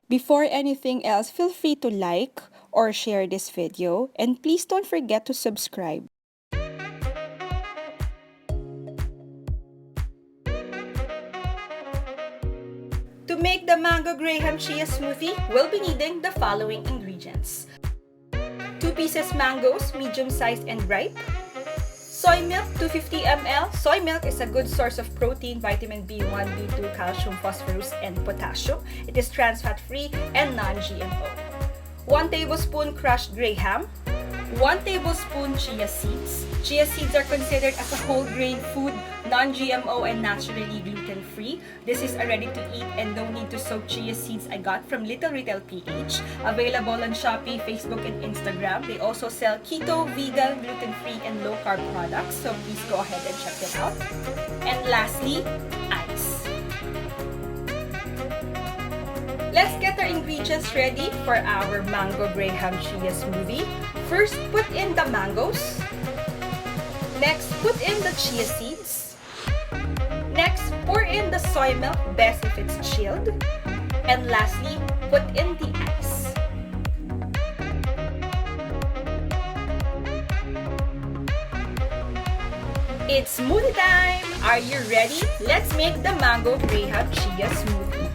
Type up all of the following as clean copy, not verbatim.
Before anything else, feel free to like or share this video, and please don't forget to subscribe. To make the mango graham chia smoothie, we'll be needing the following ingredients: 2 pieces mangoes, medium-sized and ripe. Soy milk, 250 ml. Soy milk is a good source of protein, vitamin B1, B2, calcium, phosphorus, and potassium. It is trans-fat-free and non-GMO. 1 tablespoon crushed graham. 1 tablespoon chia seeds. Chia seeds are considered as a whole grain food, non-GMO and naturally gluten-free. This is a ready-to-eat and no need to soak chia seeds I got from Little Retail PH. Available on Shopee, Facebook, and Instagram. They also sell keto, vegan, gluten-free, and low-carb products, so please go ahead and check them out. And lastly, ice. Let's get our ingredients ready for our mango graham chia smoothie. First, put in the mangoes. Next, put in the chia seeds. Next, pour in the soy milk, best if it's chilled. And lastly, put in the ice. It's smoothie time! Are you ready? Let's make the mango graham chia smoothie.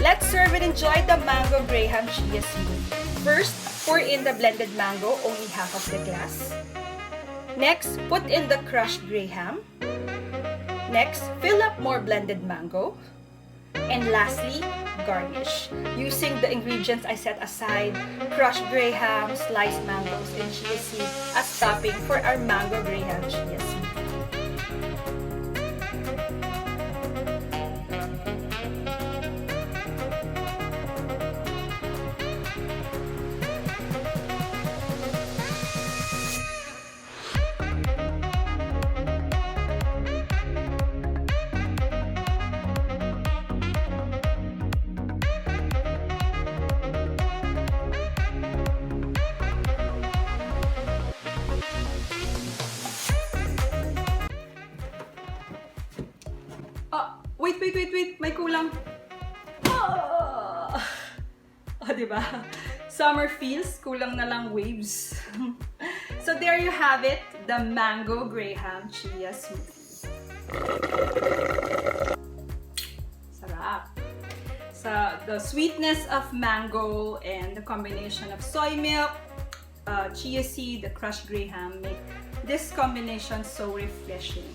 Let's serve and enjoy the mango graham chia smoothie. First, pour in the blended mango, only half of the glass. Next, put in the crushed graham. Next, fill up more blended mango. And lastly, garnish. Using the ingredients I set aside, crushed graham, sliced mangoes, and chia seeds as topping for our mango graham chia smoothie. Wait. May kulang. Oh, diba? Summer feels, kulang na lang waves. So there you have it, the mango graham chia smoothie. Sarap. So the sweetness of mango and the combination of soy milk, chia seed, the crushed graham make this combination so refreshing.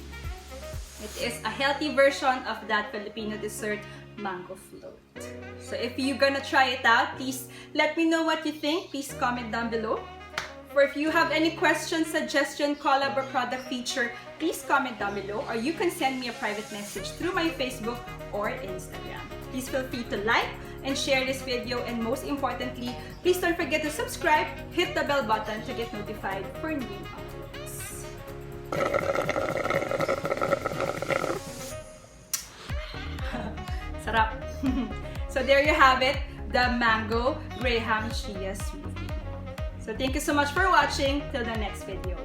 It is a healthy version of that Filipino dessert, mango float. So if you're gonna try it out, please let me know what you think. Please comment down below. For if you have any questions, suggestion, collab, or product feature, please comment down below, or you can send me a private message through my Facebook or Instagram. Please feel free to like and share this video, and most importantly, please don't forget to subscribe, hit the bell button to get notified for new uploads. Sarap! So there you have it, the mango graham chia smoothie. So thank you so much for watching. Till the next video.